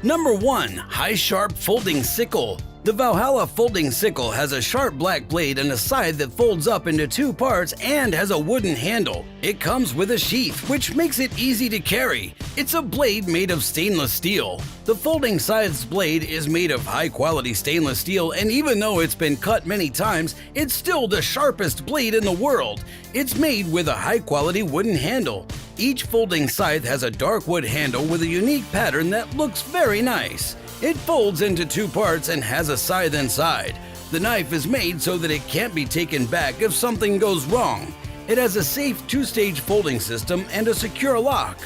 Number 1. High Sharp Folding Sickle. The Valhalla Folding Sickle has a sharp black blade and a side that folds up into 2 parts and has a wooden handle. It comes with a sheath, which makes it easy to carry. It's a blade made of stainless steel. The folding side's blade is made of high-quality stainless steel, and even though it's been cut many times, it's still the sharpest blade in the world. It's made with a high-quality wooden handle. Each folding scythe has a dark wood handle with a unique pattern that looks very nice. It folds into 2 parts and has a scythe inside. The knife is made so that it can't be taken back if something goes wrong. It has a safe 2-stage folding system and a secure lock.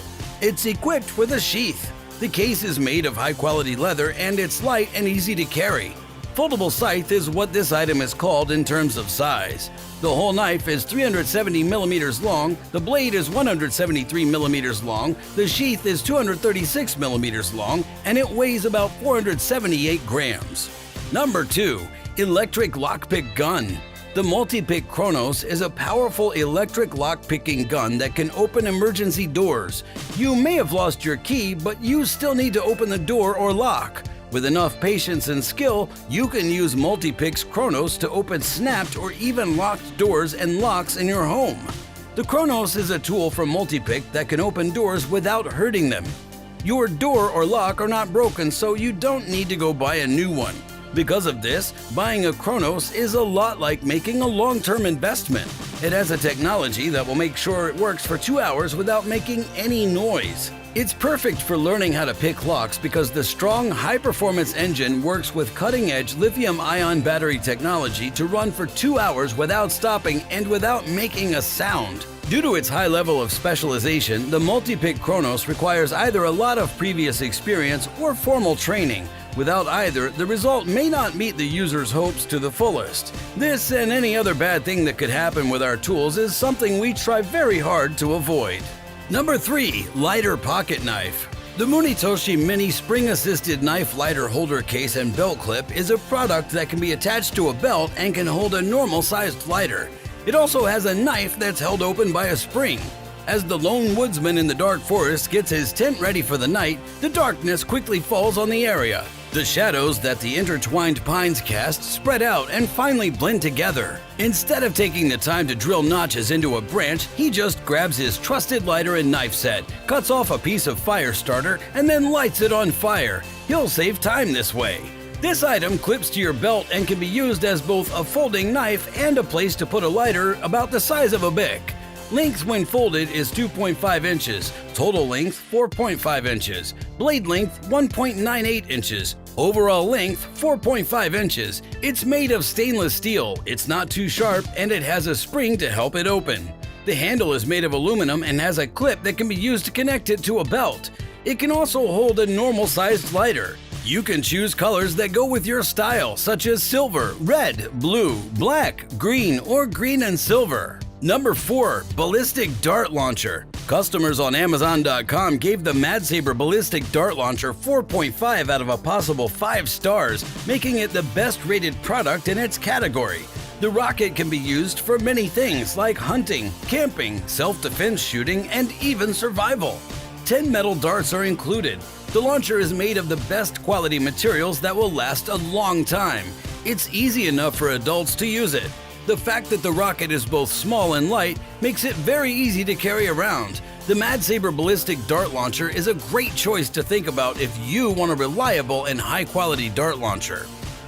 It's equipped with a sheath. The case is made of high-quality leather and it's light and easy to carry. Foldable scythe is what this item is called in terms of size. The whole knife is 370 millimeters long, the blade is 173 millimeters long, the sheath is 236 millimeters long, and it weighs about 478 grams. Number 2. Electric Lockpick Gun. The Multi-Pick Kronos is a powerful electric lockpicking gun that can open emergency doors. You may have lost your key, but you still need to open the door or lock. With enough patience and skill, you can use Multi-Pick's Kronos to open snapped or even locked doors and locks in your home. The Kronos is a tool from Multi-Pick that can open doors without hurting them. Your door or lock are not broken, so you don't need to go buy a new one. Because of this, buying a Kronos is a lot like making a long-term investment. It has a technology that will make sure it works for 2 hours without making any noise. It's perfect for learning how to pick locks because the strong, high-performance engine works with cutting-edge lithium-ion battery technology to run for 2 hours without stopping and without making a sound. Due to its high level of specialization, the Multi-Pick Kronos requires either a lot of previous experience or formal training. Without either, the result may not meet the user's hopes to the fullest. This and any other bad thing that could happen with our tools is something we try very hard to avoid. Number 3. Lighter Pocket Knife. The Munitoshi Mini Spring-Assisted Knife Lighter Holder Case and Belt Clip is a product that can be attached to a belt and can hold a normal-sized lighter. It also has a knife that's held open by a spring. As the lone woodsman in the dark forest gets his tent ready for the night, the darkness quickly falls on the area. The shadows that the intertwined pines cast spread out and finally blend together. Instead of taking the time to drill notches into a branch, he just grabs his trusted lighter and knife set, cuts off a piece of fire starter, and then lights it on fire. He'll save time this way. This item clips to your belt and can be used as both a folding knife and a place to put a lighter about the size of a Bic. Length when folded is 2.5 inches, total length 4.5 inches, blade length 1.98 inches, overall length 4.5 inches. It's made of stainless steel, it's not too sharp, and it has a spring to help it open. The handle is made of aluminum and has a clip that can be used to connect it to a belt. It can also hold a normal-sized lighter. You can choose colors that go with your style, such as silver, red, blue, black, green, or green and silver. Number 4. Ballistic Dart Launcher. Customers on Amazon.com gave the Madsaber Ballistic Dart Launcher 4.5 out of a possible 5 stars, making it the best-rated product in its category. The rocket can be used for many things like hunting, camping, self-defense shooting, and even survival. 10 metal darts are included. The launcher is made of the best quality materials that will last a long time. It's easy enough for adults to use it. The fact that the rocket is both small and light makes it very easy to carry around. The Madsaber Ballistic Dart Launcher is a great choice to think about if you want a reliable and high-quality dart launcher.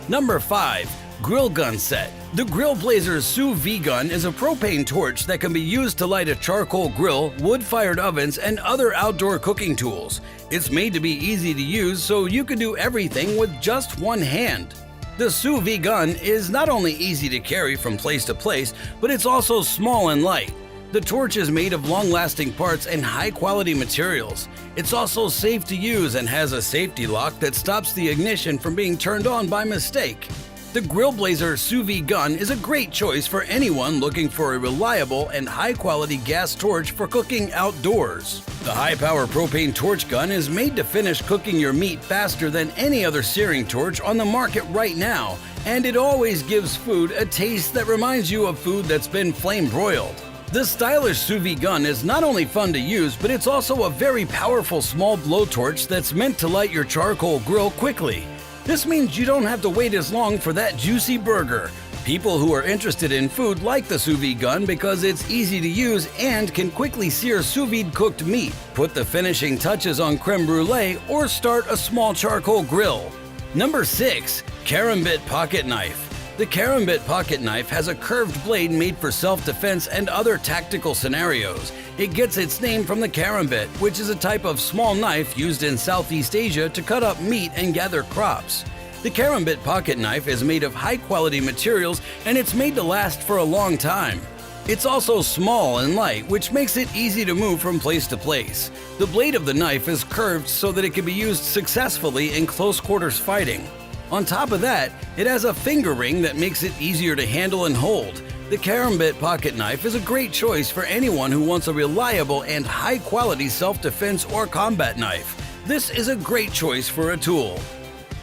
Number 5. Grill Gun Set. The Grill Blazer's Sous Vide Gun is a propane torch that can be used to light a charcoal grill, wood-fired ovens, and other outdoor cooking tools. It's made to be easy to use so you can do everything with just one hand. The Sous Vide gun is not only easy to carry from place to place, but it's also small and light. The torch is made of long-lasting parts and high-quality materials. It's also safe to use and has a safety lock that stops the ignition from being turned on by mistake. The Grill Blazer Sous Vide gun is a great choice for anyone looking for a reliable and high-quality gas torch for cooking outdoors. The high-power propane torch gun is made to finish cooking your meat faster than any other searing torch on the market right now, and it always gives food a taste that reminds you of food that's been flame-broiled. The stylish sous vide gun is not only fun to use, but it's also a very powerful small blowtorch that's meant to light your charcoal grill quickly. This means you don't have to wait as long for that juicy burger. People who are interested in food like the sous vide gun because it's easy to use and can quickly sear sous vide cooked meat, put the finishing touches on creme brulee, or start a small charcoal grill. Number 6. Karambit Pocket Knife. The Karambit pocket knife has a curved blade made for self-defense and other tactical scenarios. It gets its name from the karambit, which is a type of small knife used in Southeast Asia to cut up meat and gather crops. The Karambit pocket knife is made of high-quality materials and it's made to last for a long time. It's also small and light, which makes it easy to move from place to place. The blade of the knife is curved so that it can be used successfully in close-quarters fighting. On top of that, it has a finger ring that makes it easier to handle and hold. The Karambit pocket knife is a great choice for anyone who wants a reliable and high-quality self-defense or combat knife. This is a great choice for a tool.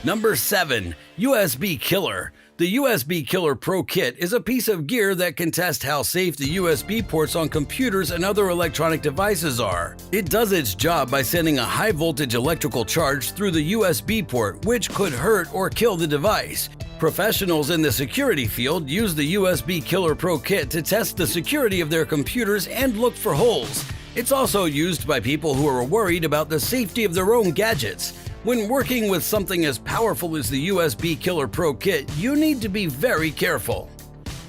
Number 7. USB Killer. The USB Killer Pro Kit is a piece of gear that can test how safe the USB ports on computers and other electronic devices are. It does its job by sending a high-voltage electrical charge through the USB port, which could hurt or kill the device. Professionals in the security field use the USB Killer Pro Kit to test the security of their computers and look for holes. It's also used by people who are worried about the safety of their own gadgets. When working with something as powerful as the USB Killer Pro Kit, you need to be very careful.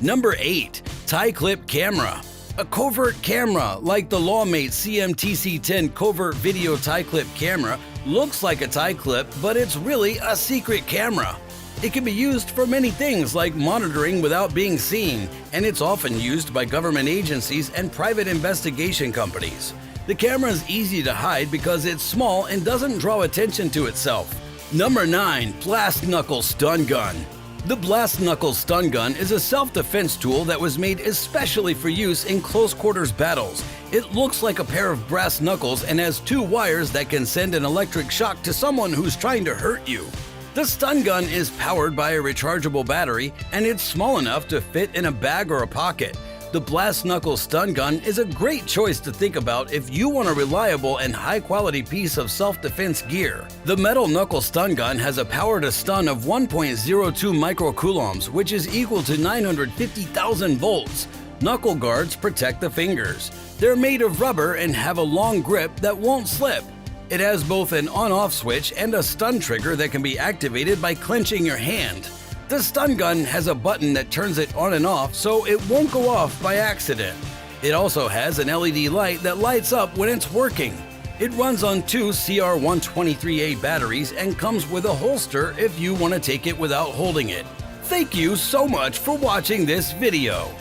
Number 8. Tie Clip Camera. A covert camera, like the Lawmate CMTC10 Covert Video Tie Clip Camera, looks like a tie clip, but it's really a secret camera. It can be used for many things like monitoring without being seen, and it's often used by government agencies and private investigation companies. The camera is easy to hide because it's small and doesn't draw attention to itself. Number 9. Blast Knuckle Stun Gun. The Blast Knuckle Stun Gun is a self-defense tool that was made especially for use in close-quarters battles. It looks like a pair of brass knuckles and has 2 wires that can send an electric shock to someone who's trying to hurt you. The stun gun is powered by a rechargeable battery, and it's small enough to fit in a bag or a pocket. The Blast Knuckle Stun Gun is a great choice to think about if you want a reliable and high-quality piece of self-defense gear. The Metal Knuckle Stun Gun has a power to stun of 1.02 microcoulombs, which is equal to 950,000 volts. Knuckle guards protect the fingers. They're made of rubber and have a long grip that won't slip. It has both an on-off switch and a stun trigger that can be activated by clenching your hand. The stun gun has a button that turns it on and off so it won't go off by accident. It also has an LED light that lights up when it's working. It runs on 2 CR123A batteries and comes with a holster if you want to take it without holding it. Thank you so much for watching this video.